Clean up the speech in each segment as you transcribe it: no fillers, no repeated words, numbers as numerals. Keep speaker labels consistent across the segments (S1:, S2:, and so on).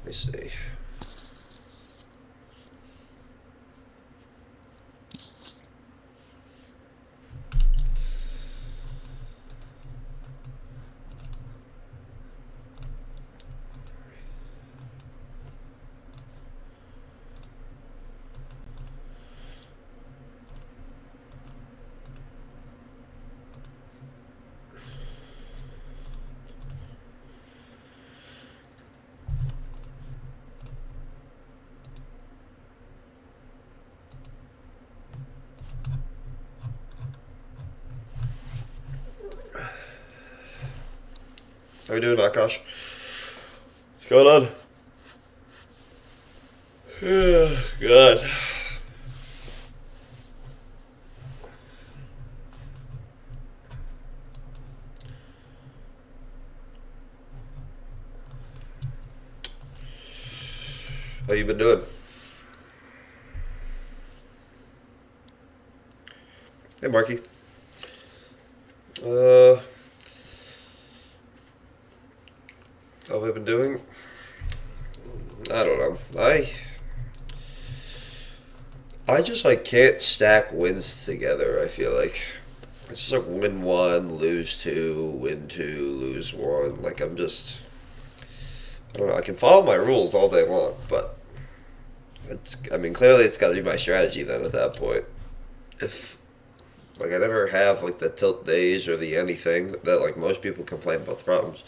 S1: me see. How you doing, Akash? What's going on? Good. How you been doing? Hey, Marky. Uh, how have I been doing? I don't know. I just like can't stack wins together. I feel like it's just like win one, lose two, win two, lose one. Like I don't know. I can follow my rules all day long, but I mean, clearly it's got to be my strategy then at that point. If like I never have like the tilt days or the anything that like most people complain about the problems.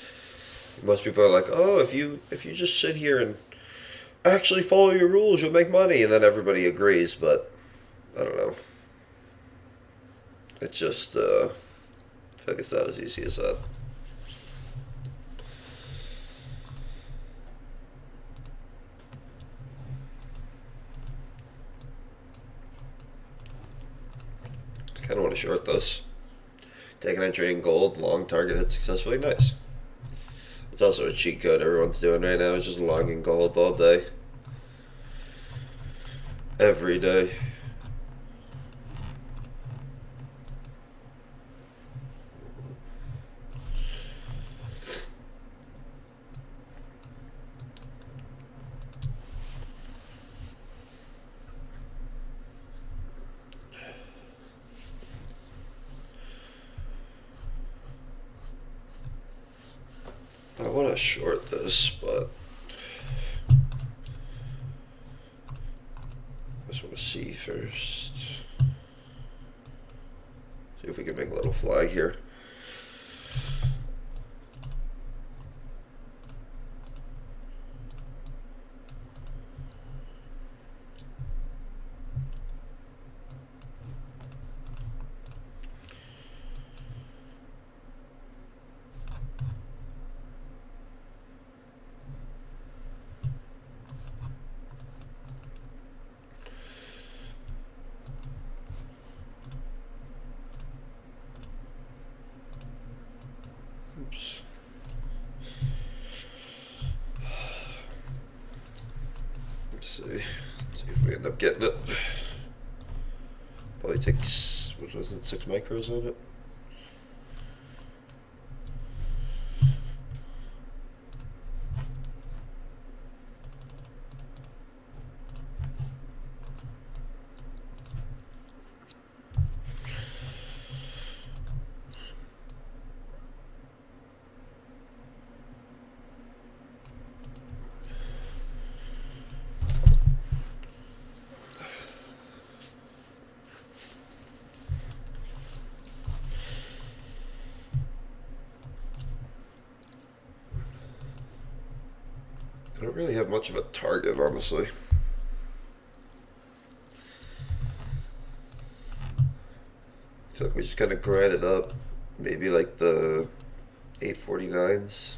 S1: Most people are like, oh, if you just sit here and actually follow your rules, you'll make money, and then everybody agrees. But I don't know. It's just I feel like it's not as easy as that. I kind of want to short this. Take an entry in gold, long target hit successfully. Nice. It's also a cheat code everyone's doing right now. It's just logging gold all day. Every day. I want to short this, but I just want to see first. See if we can make a little flag here. Oops. Let's see. Let's see if we end up getting it. Probably takes, what was it, 6 micros on it? I don't really have much of a target, honestly. I feel like we just kind of grind it up. Maybe like the 849s.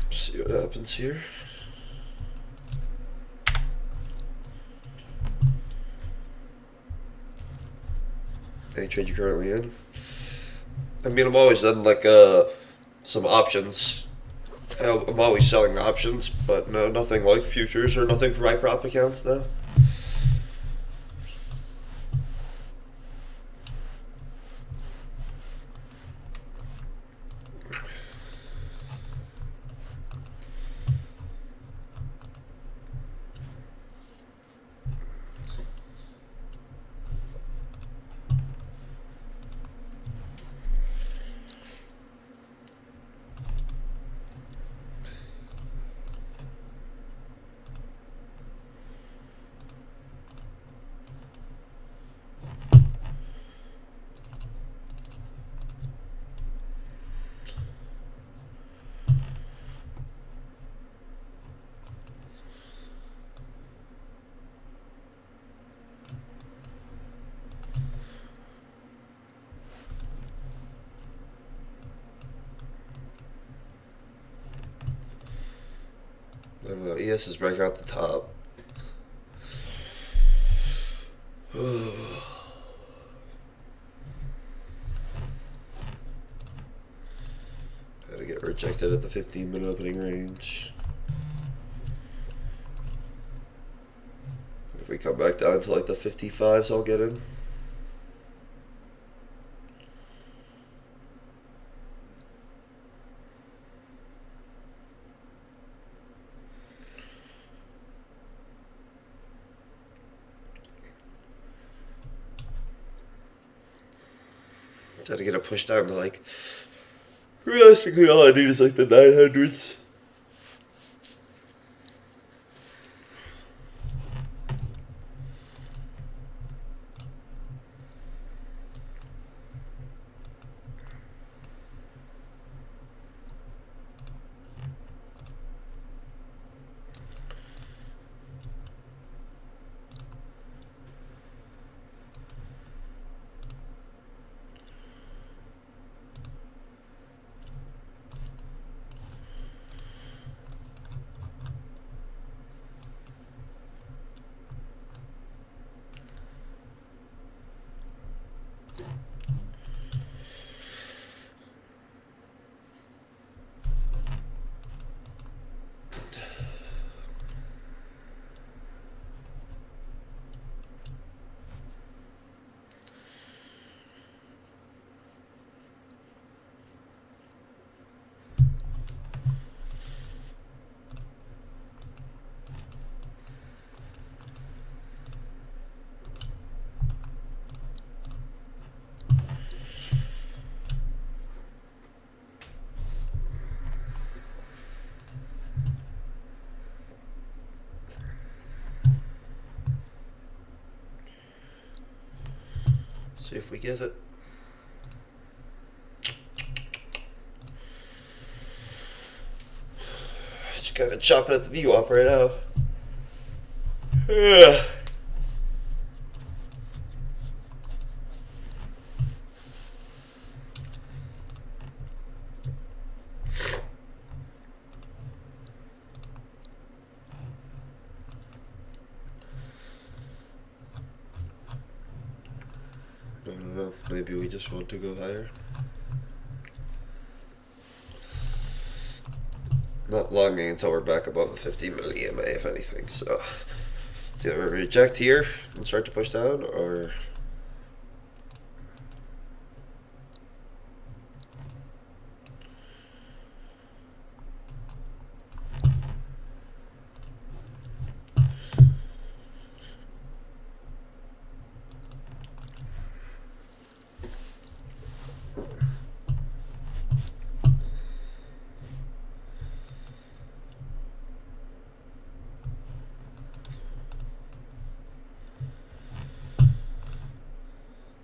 S1: See what happens here. Any trade you're currently in? I mean, I'm always in like some options. I'm always selling options, but no, nothing like futures or nothing for my prop accounts though. I don't know. ES is breaking out the top. Gotta get rejected at the 15-minute opening range. If we come back down to like the 55s, I'll get in. Try to get a push down to like, realistically all I need is like the 900s. See if we get it. Just kind of chopping at the view up right now. Yeah. I don't know, maybe we just want to go higher. Not longing until we're back above the 50 milli EMA, if anything, so do we reject here and start to push down, or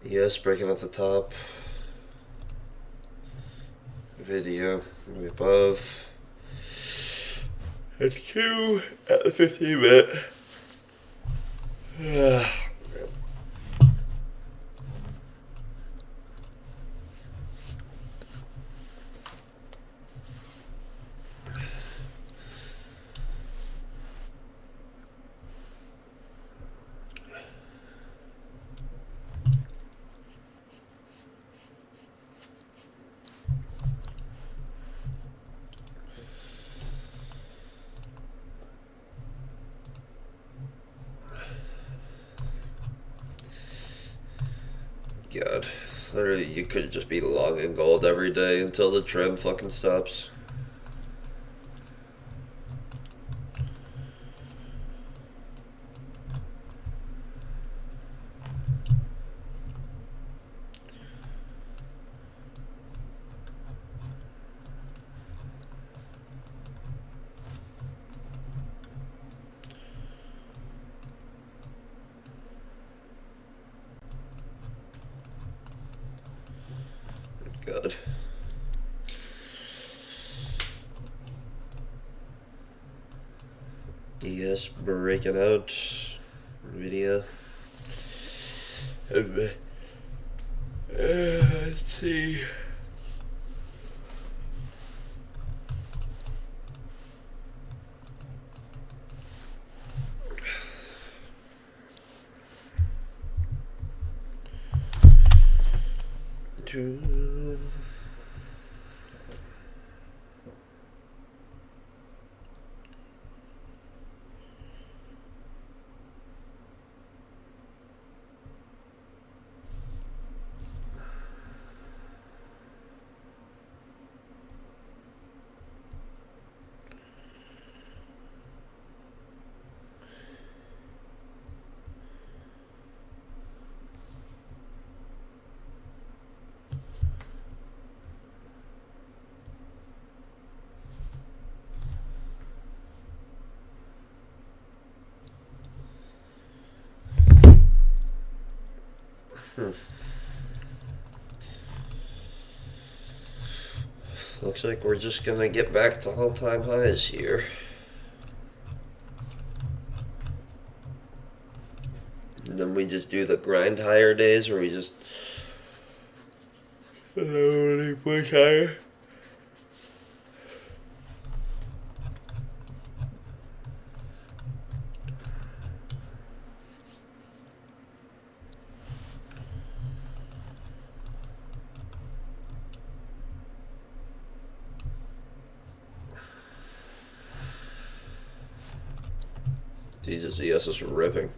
S1: yes, breaking at the top. Video way above. And Q at the 15 minute. God. Literally, you could just be long in gold every day until the trend fucking stops. God. Yes, breaking out. Nvidia. Let's see. Two. Looks like we're just gonna get back to all-time highs here. And then we just do the grind higher days where we just push higher. Jesus, yes, it's ripping.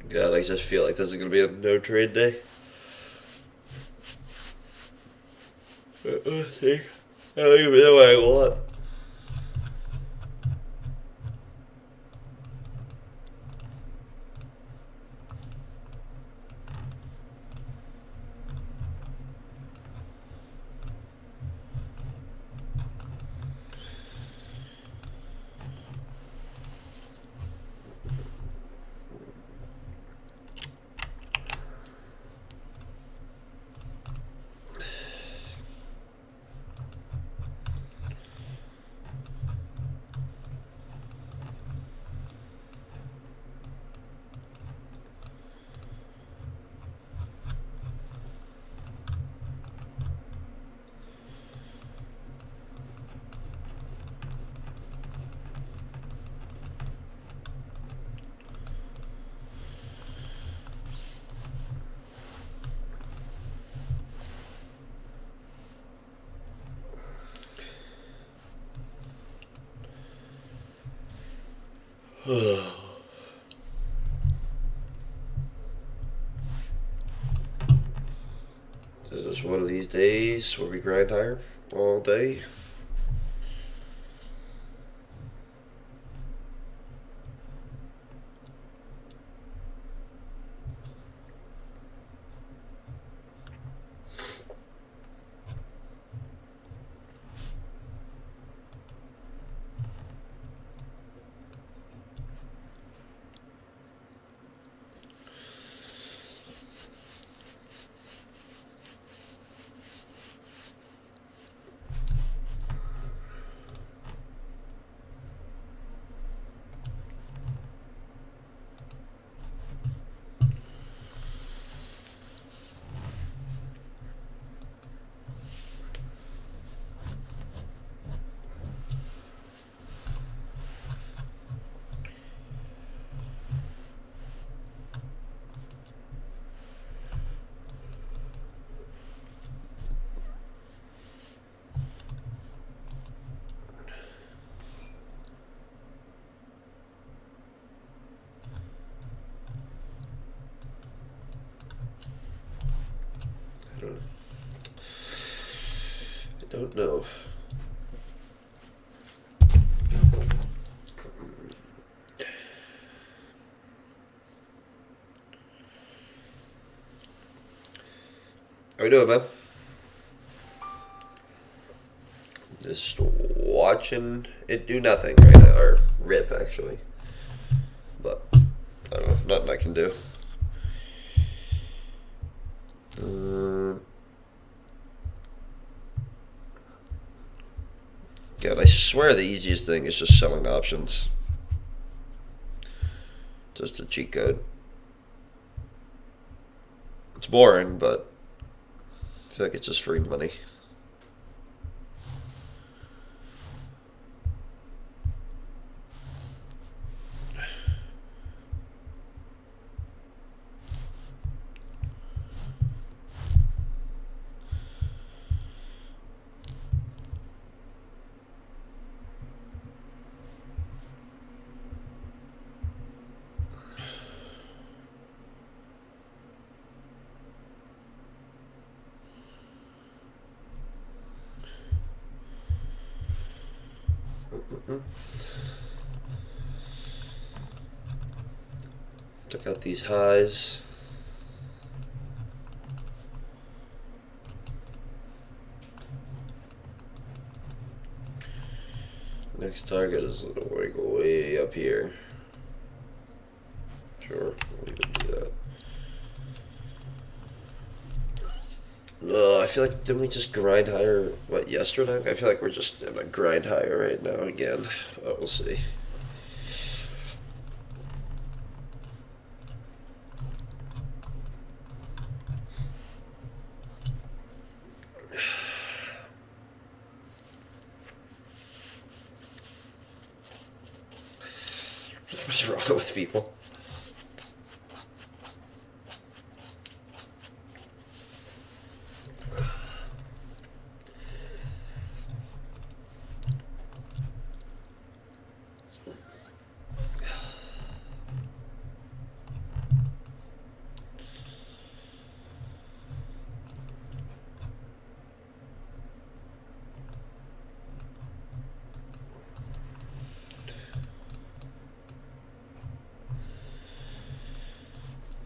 S1: God, I just feel like this is gonna be a no trade day. Let's see. I don't even know what I want. Is this one of these days where we grind higher all day? don't know. How we doing, man? Just watching it do nothing right now, or rip actually. But I don't know, nothing I can do. God, I swear the easiest thing is just selling options. Just a cheat code. It's boring, but I feel like it's just free money. Took out these highs. Next target is like way up here. Sure, we'll even do that. I feel like, didn't we just grind higher, what, yesterday? I feel like we're just in a grind higher right now again. But we'll see. What's wrong with people?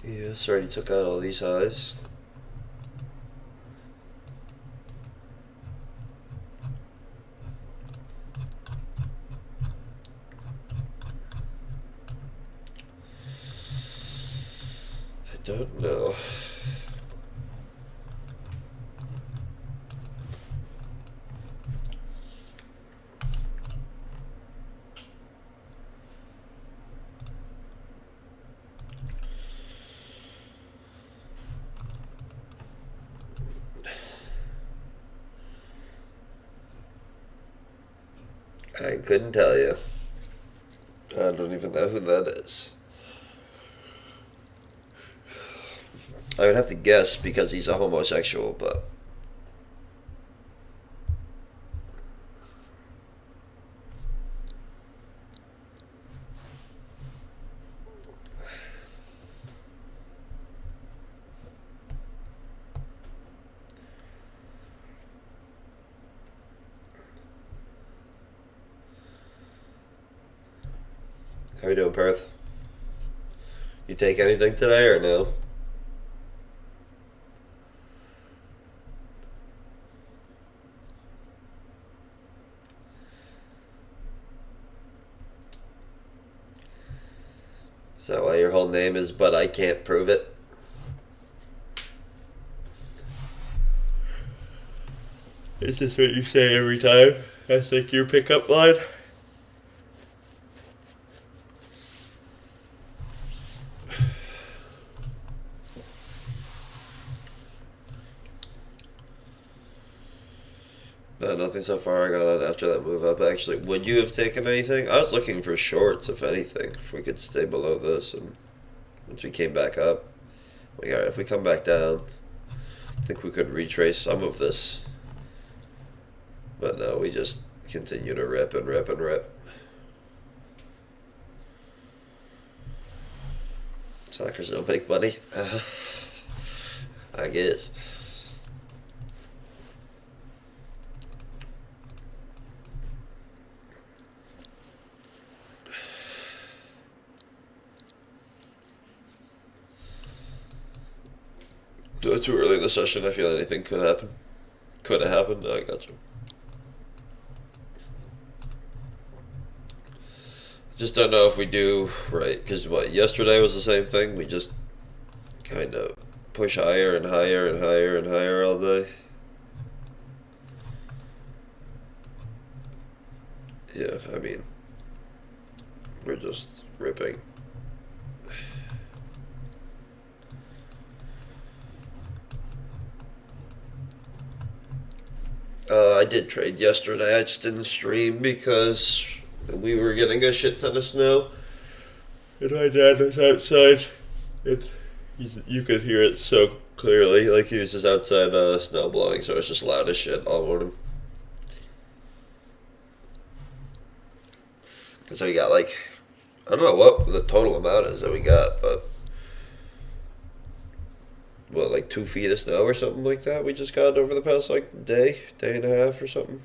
S1: Yes, already took out all these highs. I don't know. I couldn't tell you. I don't even know who that is. I would have to guess because he's a homosexual, but how you doing, Perth? You take anything today or no? Is that why your whole name is But I Can't Prove It? Is this what you say every time? I think your pickup line? No, nothing so far. I got on after that move up. Actually, would you have taken anything? I was looking for shorts, if anything. If we could stay below this, and once we came back up, like, all right, if we come back down, I think we could retrace some of this. But no, we just continue to rip and rip and rip. Suckers don't make money. I guess. Too early in the session. I feel anything could happen. Could have happened. No, I got you. Just don't know if we do right, because what, yesterday was the same thing. We just kind of push higher and higher and higher and higher all day. Yeah, I mean, we're just ripping. I did trade yesterday. I just didn't stream because we were getting a shit ton of snow. And my dad was outside. It, you could hear it so clearly. Like he was just outside snow blowing, so it was just loud as shit all morning. So we got like, I don't know what the total amount is that we got, but what, like 2 feet of snow or something like that we just got over the past like day and a half or something.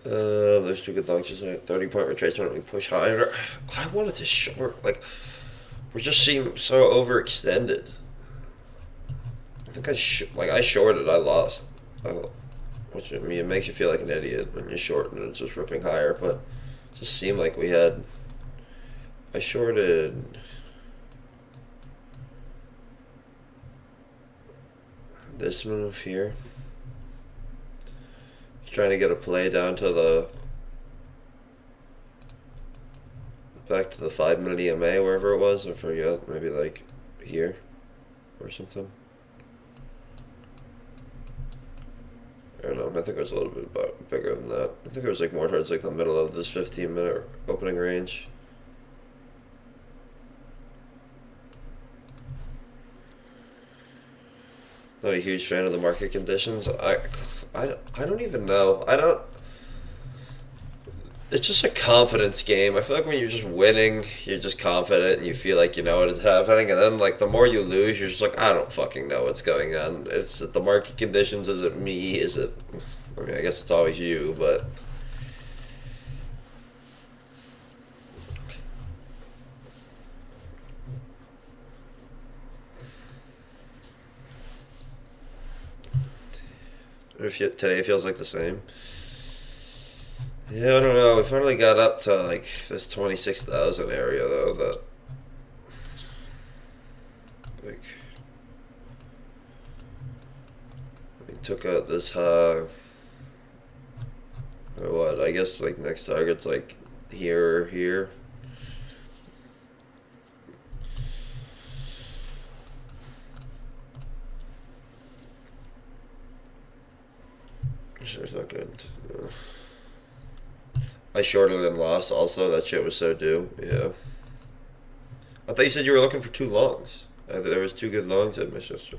S1: There's two good launches. 30-point retracement. We push higher. I wanted to short. Like, we just seem so overextended. I think I shorted. I lost. Which, I mean, it makes you feel like an idiot when you short and it's just ripping higher. But it just seemed like we had. I shorted. This move here. Trying to get a play down to the back to the 5-minute EMA, wherever it was. I forget, maybe like here or something. I don't know. I think it was a little bit bigger than that. I think it was like more towards like the middle of this 15-minute opening range. Not a huge fan of the market conditions. I don't even know. I don't. It's just a confidence game. I feel like when you're just winning, you're just confident and you feel like you know what is happening. And then, like, the more you lose, you're just like, I don't fucking know what's going on. It's the market conditions. Is it me? Is it. I mean, I guess it's always you, but. Today it feels like the same. Yeah, I don't know. We finally got up to like this 26,000 area though. That like we took out this high. Or what? I guess like next target's like here or here. Sure, it's not good. I shorted and lost also. That shit was so due. Yeah. I thought you said you were looking for two longs. There was two good longs at Manchester.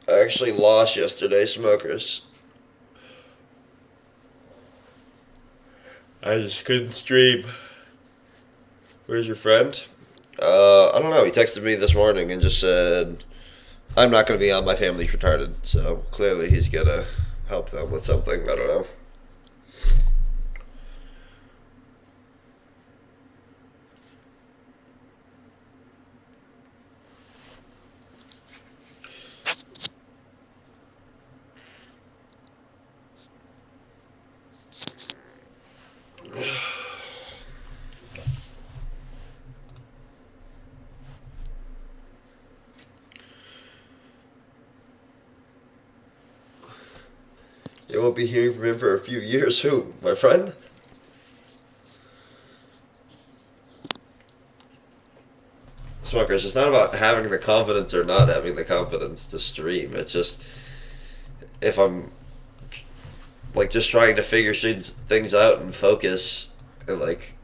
S1: I actually lost yesterday, smokers. I just couldn't stream. Where's your friend? I don't know. He texted me this morning and just said, I'm not going to be on. My family's retarded. So clearly he's going to help them with something. I don't know. You won't be hearing from him for a few years. Who? My friend? Smokers, it's not about having the confidence or not having the confidence to stream. It's just if I'm like just trying to figure things out and focus and like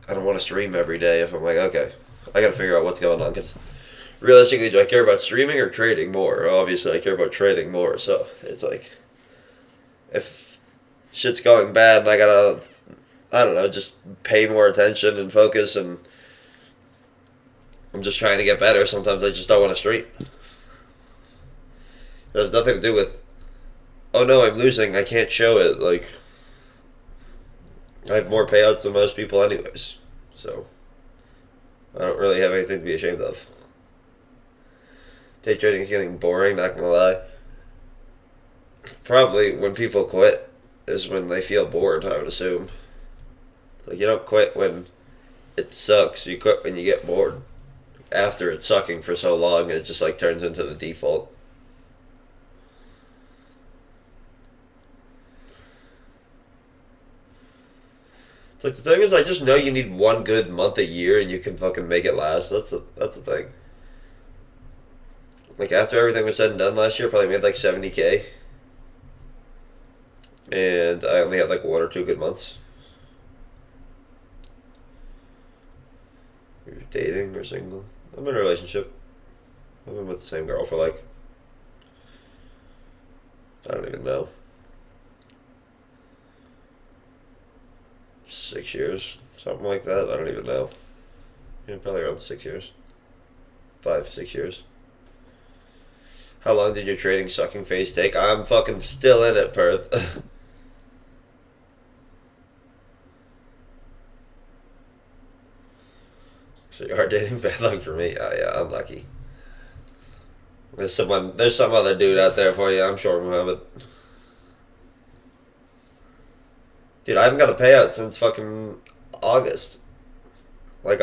S1: I don't want to stream every day if I'm like, okay, I gotta figure out what's going on. Because realistically, do I care about streaming or trading more? Obviously, I care about trading more. So it's like, if shit's going bad and I gotta, I don't know, just pay more attention and focus, and I'm just trying to get better. Sometimes I just don't want to stream. There's nothing to do with, oh no, I'm losing, I can't show it. Like, I have more payouts than most people anyways. So, I don't really have anything to be ashamed of. Day trading is getting boring, not gonna lie. Probably when people quit is when they feel bored, I would assume. Like, you don't quit when it sucks, you quit when you get bored. After it's sucking for so long, and it just like turns into the default. It's like the thing is, I just know you need one good month a year, and you can fucking make it last. That's the thing. Like after everything was said and done last year, I probably made like 70K, and I only had like 1 or 2 good months. You're dating or single? I'm in a relationship. I've been with the same girl for like, I don't even know, 6 years, something like that. I don't even know. Yeah, probably around 6 years, 5, 6 years. How long did your trading sucking phase take? I'm fucking still in it, Perth. So you are dating? Bad luck for me. Oh yeah, I'm lucky. There's some other dude out there for you. I'm sure Muhammad. Dude, I haven't got a payout since fucking August. Like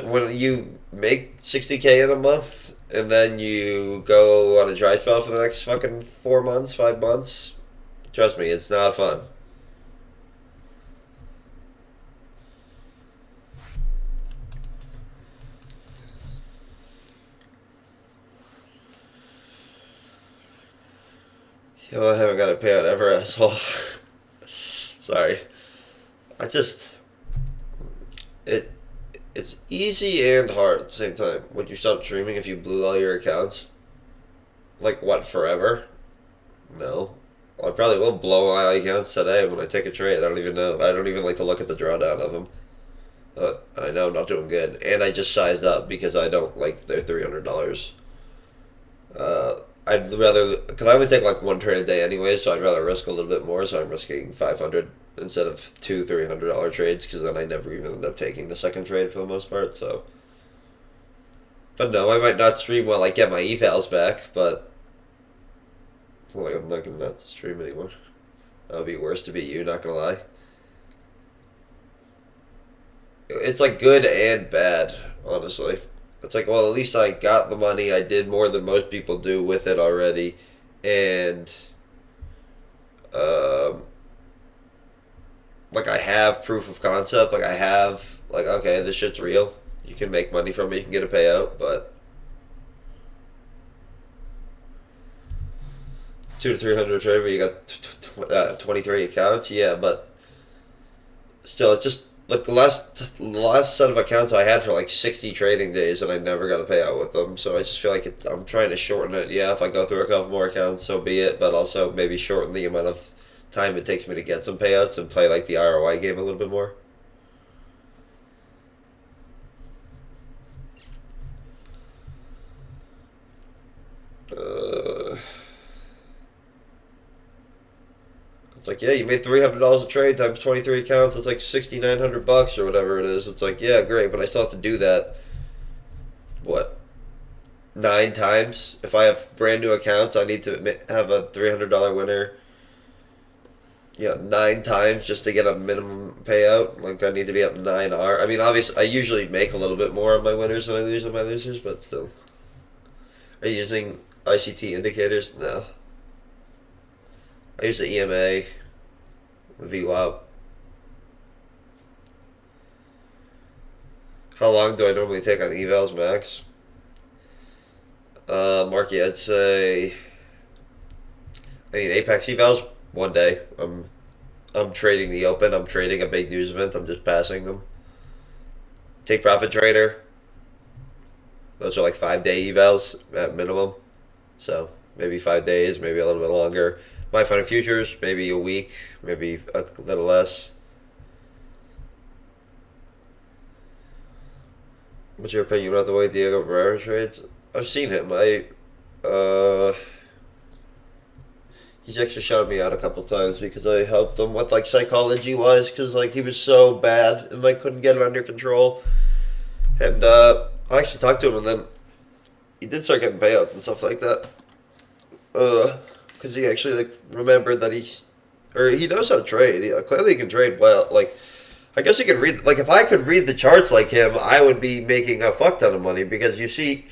S1: when you make 60K in a month and then you go on a dry spell for the next fucking 4 months, 5 months, trust me, it's not fun. Yo, I haven't got a payout ever, asshole. Sorry. I just it it's easy and hard at the same time. Would you stop streaming if you blew all your accounts? Like what, forever? No. I probably will blow my accounts today when I take a trade. I don't even know. I don't even like to look at the drawdown of them. I know I'm not doing good, and I just sized up because I don't like their $300. I'd rather, because I only take like one trade a day anyway, so I'd rather risk a little bit more. So I'm risking 500 instead of two $300 trades, because then I never even end up taking the second trade for the most part. So, but no, I might not stream while I get my evals back, but it's not like I'm not gonna not stream anymore. That would be worse to be you, not gonna lie. It's like good and bad, honestly. It's like, well, at least I got the money. I did more than most people do with it already, and um, like I have proof of concept. Like I have, like, okay, this shit's real. You can make money from it. You can get a payout, but 200 to 300 trade where you got 23 accounts. Yeah, but still, it's just like the last set of accounts I had for like 60 trading days, and I never got a payout with them. So I just feel like I'm trying to shorten it. Yeah, if I go through a couple more accounts, so be it. But also maybe shorten the amount of time it takes me to get some payouts and play like the ROI game a little bit more. Uh, It's like, yeah, you made $300 a trade times 23 accounts. It's like $6,900 or whatever it is. It's like, yeah, great, but I still have to do that. What, 9 times? If I have brand new accounts, I need to have a $300 winner. Yeah, 9 times just to get a minimum payout. Like I need to be up 9R. I mean, obviously, I usually make a little bit more on my winners than I lose on my losers, but still. Are you using ICT indicators? No. I use the EMA, VWAP. How long do I normally take on evals max? Marky, I'd say. I mean, Apex evals 1 day. I'm trading the open. I'm trading a big news event. I'm just passing them. Take profit trader. Those are like 5 day evals at minimum. So maybe 5 days, maybe a little bit longer. My Fun Futures, maybe a week, maybe a little less. What's your opinion about the way Diego Barrera trades? I've seen him. Uh, he's actually shouted me out a couple times because I helped him with like psychology wise because like he was so bad and like couldn't get it under control. And I actually talked to him and then he did start getting payouts and stuff like that. Because he actually like remembered that he knows how to trade. Clearly he can trade well. Like I guess he could read. Like if I could read the charts like him, I would be making a fuck ton of money because you see,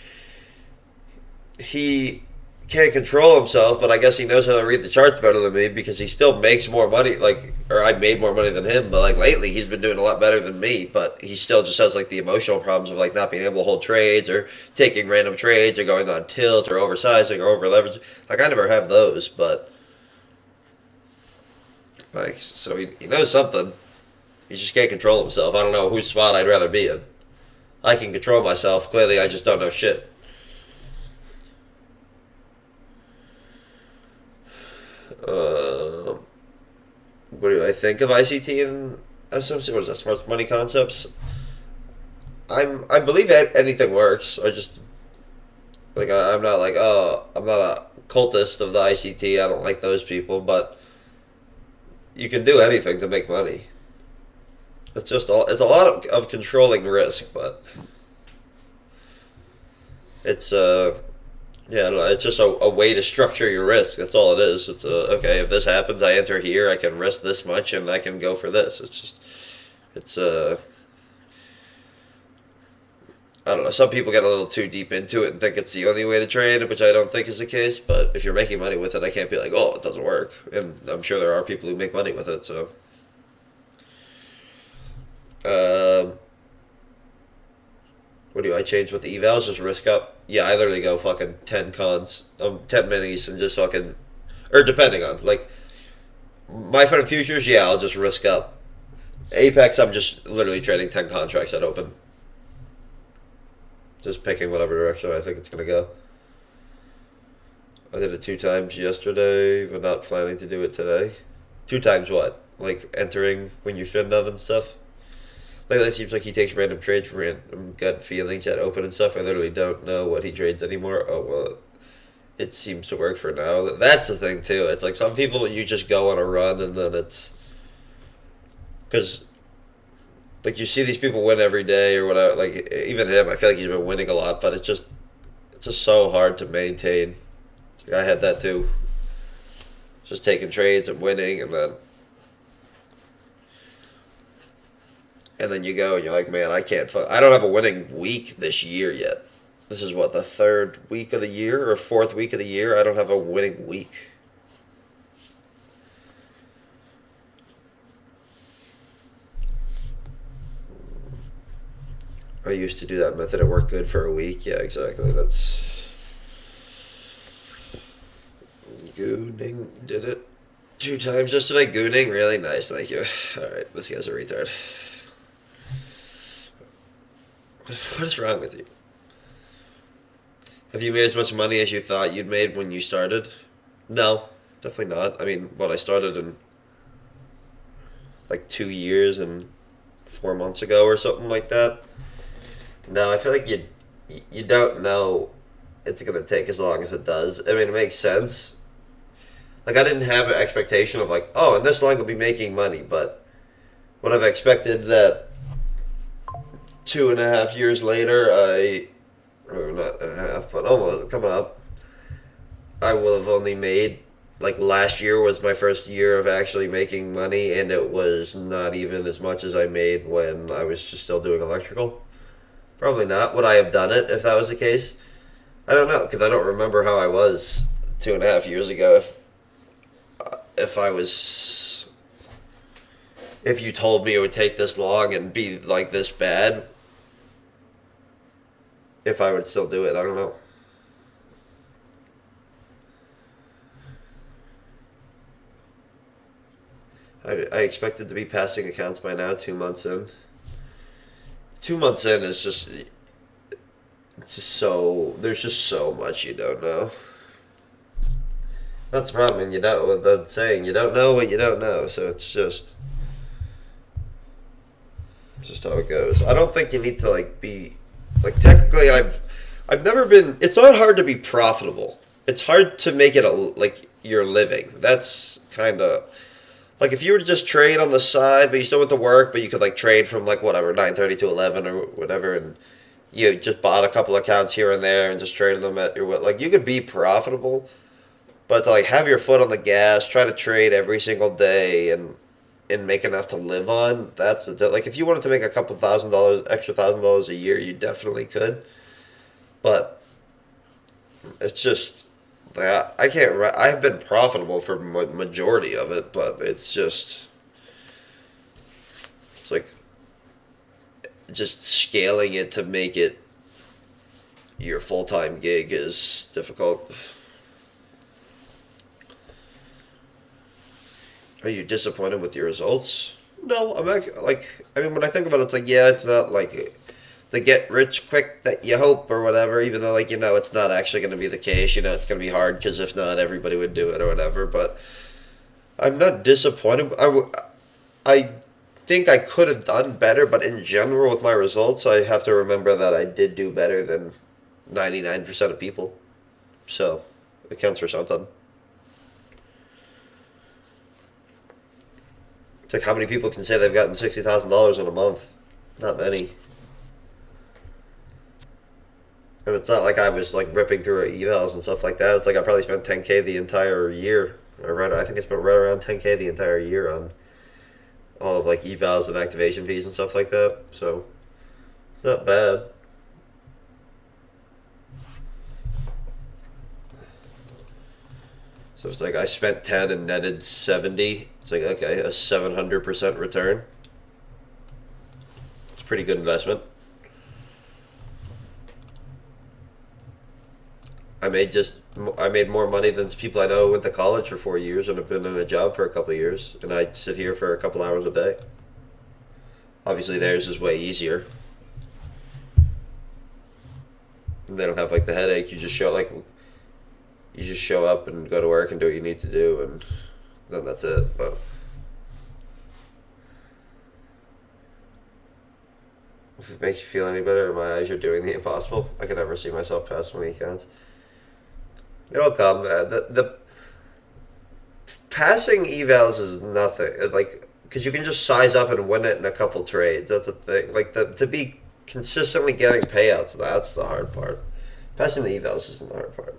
S1: he can't control himself, but I guess he knows how to read the charts better than me because he still makes more money. Like, or I made more money than him, but like lately he's been doing a lot better than me. But he still just has like the emotional problems of like not being able to hold trades or taking random trades or going on tilt or oversizing or over leveraging. Like I never have those, but like so he knows something. He just can't control himself. I don't know whose spot I'd rather be in. I can control myself. Clearly, I just don't know shit. What do I think of ICT and SMC? What is that? Smart Money Concepts. I believe anything works. I just like I'm not like I'm not a cultist of the ICT. I don't like those people, but you can do anything to make money. It's just it's a lot of controlling risk, but it's yeah, I don't know. It's just a way to structure your risk. That's all it is. It's okay. If this happens, I enter here. I can risk this much, and I can go for this. It's just it's I don't know. Some people get a little too deep into it and think it's the only way to trade, which I don't think is the case. But if you're making money with it, I can't be like, oh, it doesn't work. And I'm sure there are people who make money with it. So. What do I change with the evals? Just risk up. Yeah, I literally go fucking 10 cons, 10 minis, and just fucking, or depending on like my Fun Futures. Yeah, I'll just risk up. Apex, I'm just literally trading 10 contracts at open, just picking whatever direction I think it's gonna go. I did it 2 times yesterday, but not planning to do it today. 2 times what? Like entering when you shouldn't have and stuff. Lately, it seems like he takes random trades, random gut feelings at open and stuff. I literally don't know what he trades anymore. Oh, well, it seems to work for now. That's the thing, too. It's like some people, you just go on a run and then it's. Because, like, you see these people win every day or whatever. Like, even him, I feel like he's been winning a lot, but it's just so hard to maintain. I had that, too. Just taking trades and winning and then. And then you go and you're like, man, I don't have a winning week this year yet. This is what, the 3rd week of the year or 4th week of the year? I don't have a winning week. I used to do that method. It worked good for a week. Yeah, exactly. That's. Gooning did it 2 times yesterday. Gooning, really nice. Thank you. Alright, this guy's a retard. What is wrong with you? Have you made as much money as you thought you'd made when you started? No, definitely not. I mean, I started in like 2 years and 4 months ago or something like that. No, I feel like you don't know it's gonna take as long as it does. I mean, it makes sense. Like I didn't have an expectation of like, oh, in this long I'll be making money, but what I've expected that 2.5 years later, or not a half, but almost coming up, I will have only made, like last year was my first year of actually making money, and it was not even as much as I made when I was just still doing electrical. Probably not. Would I have done it if that was the case? I don't know, because I don't remember how I was 2.5 years ago. if I was, if you told me it would take this long and be like this bad, if I would still do it. I don't know. I expected to be passing accounts by now, 2 months in. 2 months in is just, it's just so, there's just so much you don't know. That's the problem, and you know, with the saying, you don't know what you don't know, so it's just how it goes. I don't think you need to like be, like technically I've never been, it's not hard to be profitable. It's hard to make it a, like your living. That's kind of, like if you were to just trade on the side, but you still went to work, but you could like trade from like whatever 9:30 to 11 or whatever, and you just bought a couple accounts here and there and just traded them at your what, like you could be profitable, but to like have your foot on the gas, try to trade every single day and make enough to live on, that's like if you wanted to make a couple $1,000 extra $1,000 a year, you definitely could, but it's just I can't. I've been profitable for majority of it, but it's like just scaling it to make it your full time gig is difficult. Are you disappointed with your results? No, I'm like. I mean, when I think about it, it's like yeah, it's not like the get rich quick that you hope or whatever, even though like it's not actually going to be the case. It's going to be hard because if not, everybody would do it or whatever. But I'm not disappointed. I think I could have done better, but in general with my results, I have to remember that I did do better than 99% of people. So it counts for something. It's like how many people can say they've gotten $60,000 in a month? Not many. And it's not like I was like ripping through evals and stuff like that. It's like I probably spent 10K the entire year. I think I spent right around 10K the entire year on all of like evals and activation fees and stuff like that. So it's not bad. So it's like I spent 10 and netted 70. It's like okay, a 700% return. It's a pretty good investment. I made more money than people I know who went to college for 4 years and have been in a job for a couple of years, and I sit here for a couple hours a day. Obviously, theirs is way easier, and they don't have like the headache. You just show up and go to work and do what you need to do, and then that's it. But if it makes you feel any better, in my eyes, you're doing the impossible. I could never see myself pass 20 accounts. It'll come. The passing evals is nothing. Like because you can just size up and win it in a couple trades. That's a thing. Like to be consistently getting payouts. That's the hard part. Passing the evals isn't the hard part.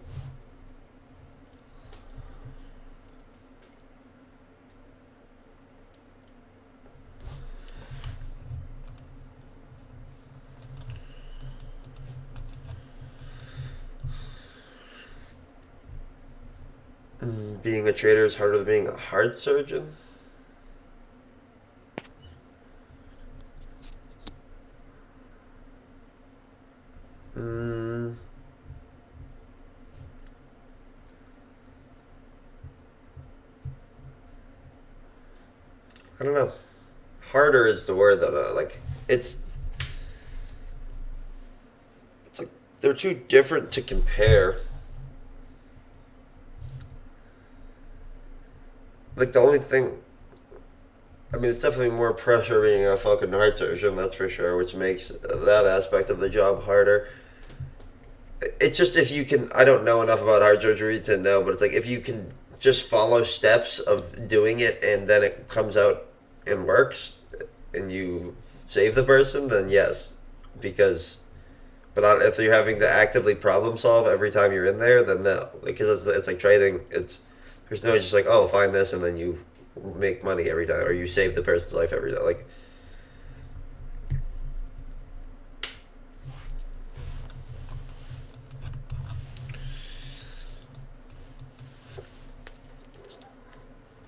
S1: Being a trader is harder than being a heart surgeon. I don't know. Harder is the word that like. It's like they're too different to compare. Like the only thing, I mean, it's definitely more pressure being a fucking heart surgeon, that's for sure, which makes that aspect of the job harder. It's just if you can, I don't know enough about heart surgery to know, but it's like if you can just follow steps of doing it and then it comes out and works and you save the person, then yes. But if you're having to actively problem solve every time you're in there, then no. Because it's like trading, there's no just like, oh, find this and then you make money every time, or you save the person's life every day. Like,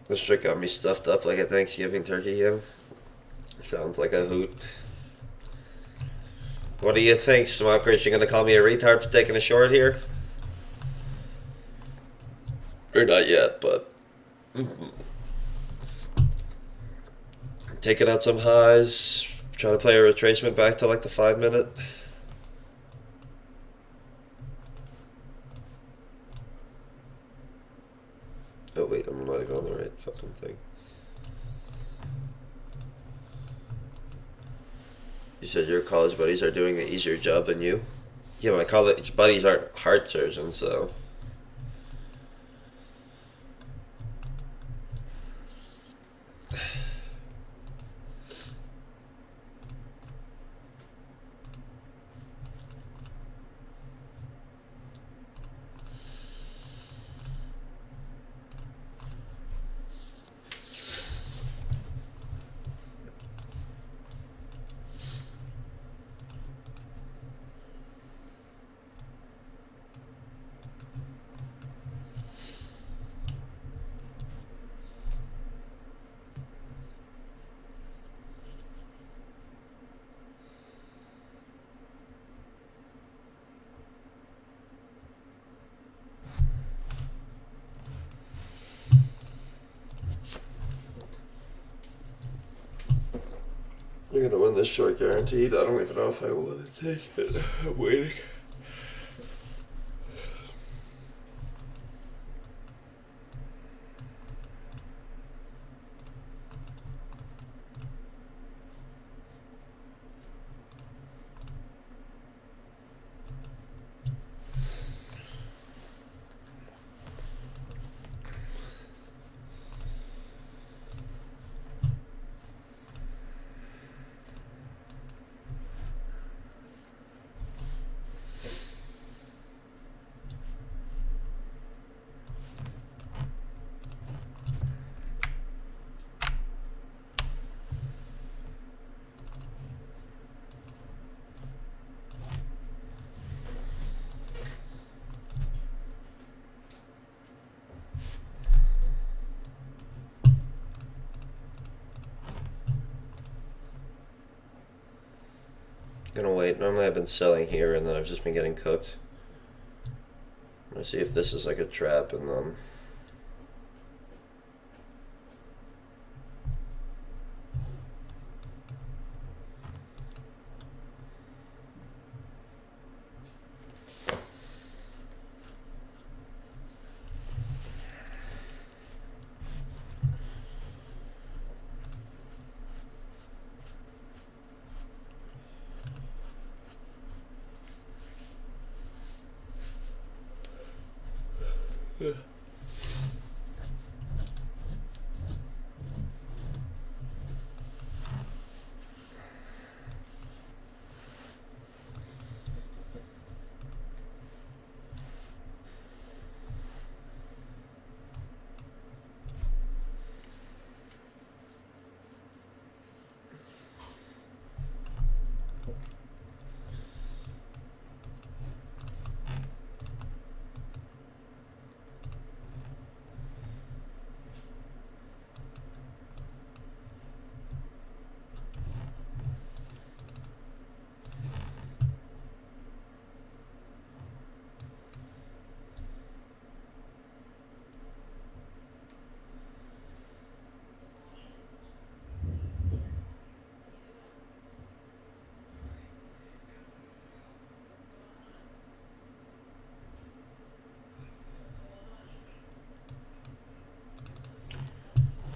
S1: This chick got me stuffed up like a Thanksgiving turkey again. Sounds like a hoot. What do you think, smokers? You gonna call me a retard for taking a short here? Or not yet, but taking out some highs. Trying to play a retracement back to like the 5 minute. Oh wait, I'm not even on the right fucking thing. You said your college buddies are doing an easier job than you? Yeah, my college buddies aren't heart surgeons, so. You're gonna win this short guaranteed. I don't even know if I want to take it. I'm waiting. Gonna wait. Normally I've been selling here and then I've just been getting cooked. I'm gonna see if this is like a trap and then. Yeah.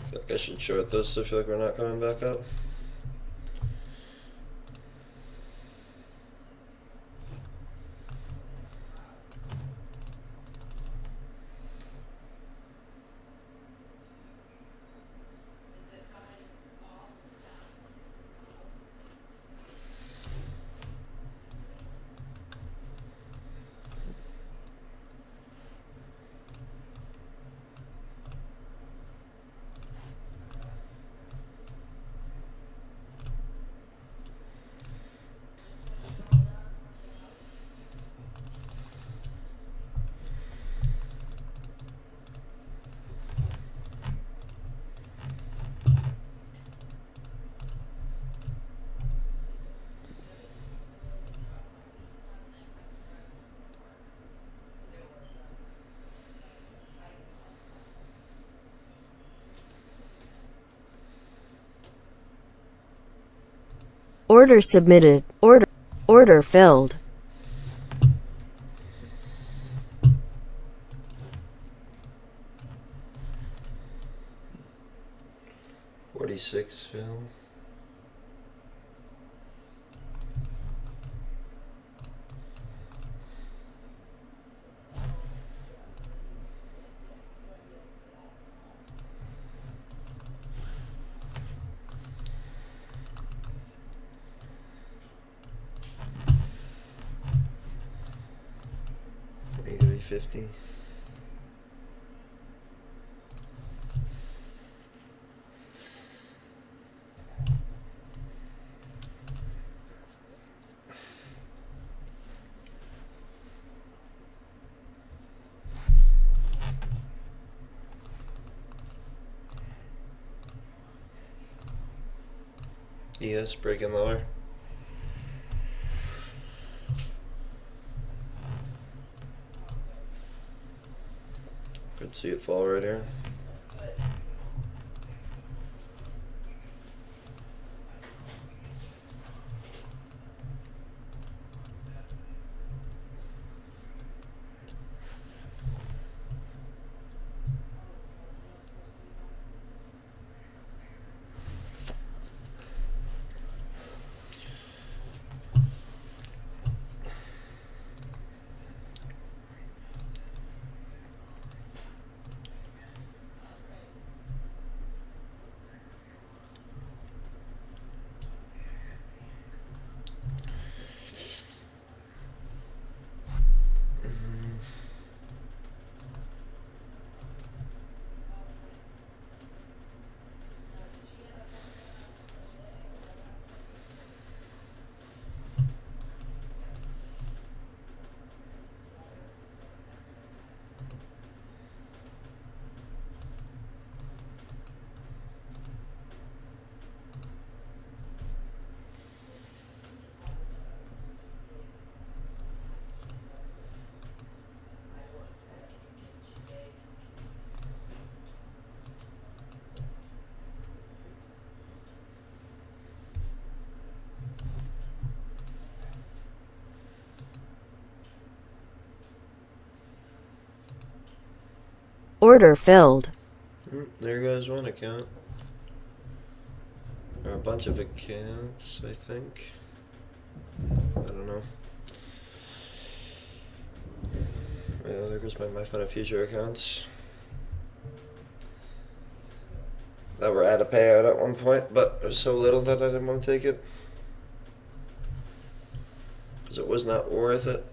S1: I feel like I should short this. I feel like we're not coming back up.
S2: Order submitted. Order filled.
S1: $46 fill. $350. Yes, breaking lower. Could see it fall right here.
S2: Order filled.
S1: There goes one account. Or a bunch of accounts, I think. I don't know. Yeah, there goes my Fun of Future accounts. That were at a payout at one point, but it was so little that I didn't want to take it. Because it was not worth it.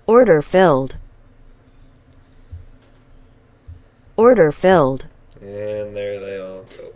S2: Order filled. Order filled.
S1: And there they all go.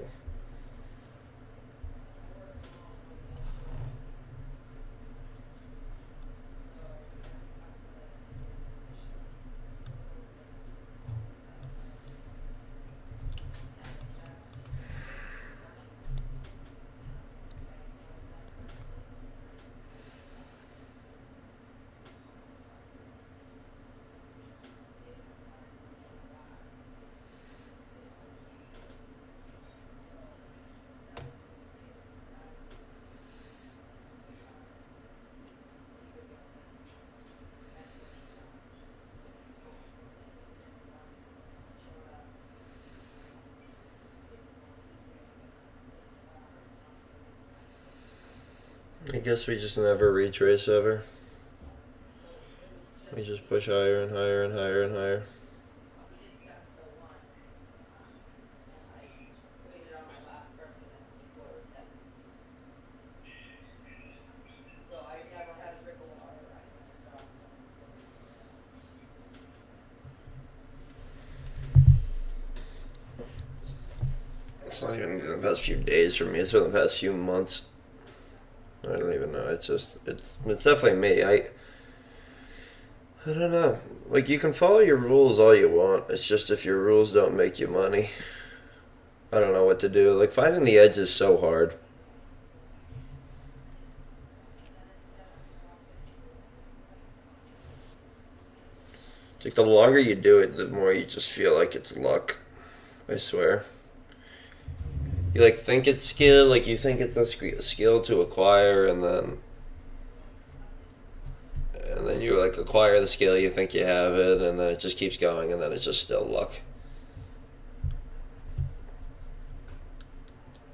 S1: I guess we just never retrace ever. You just push higher and higher and higher and higher. It's not even the past few days for me. It's been the past few months. I don't even know. It's definitely me. I don't know. Like, you can follow your rules all you want. It's just if your rules don't make you money, I don't know what to do. Like, finding the edge is so hard. It's like the longer you do it, the more you just feel like it's luck. I swear. You like think it's skill, like you think it's a skill to acquire, and then you like acquire the skill, you think you have it, and then it just keeps going, and then it's just still luck.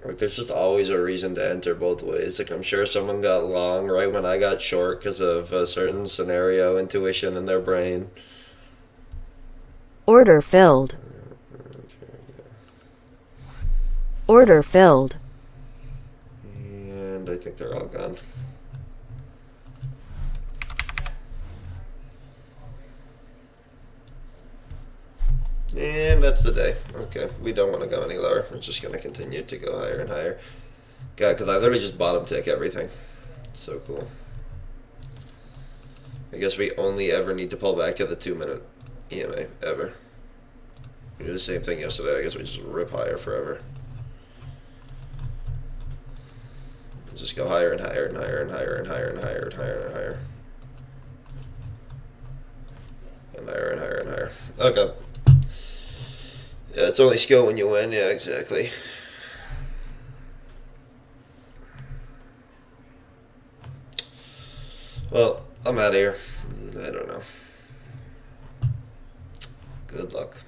S1: Like there's just always a reason to enter both ways. Like I'm sure someone got long right when I got short because of a certain scenario intuition in their brain.
S2: Order filled. Order filled.
S1: And I think they're all gone. And that's the day. Okay, we don't want to go any lower. We're just going to continue to go higher and higher. God, because I literally just bottom tick everything. So cool. I guess we only ever need to pull back to the 2-minute EMA, ever. We did the same thing yesterday. I guess we just rip higher forever. Just go higher and higher and higher and higher and higher and higher and higher and higher. And higher and higher and higher. Okay. Yeah, it's only skill when you win. Yeah, exactly. Well, I'm out of here. I don't know. Good luck.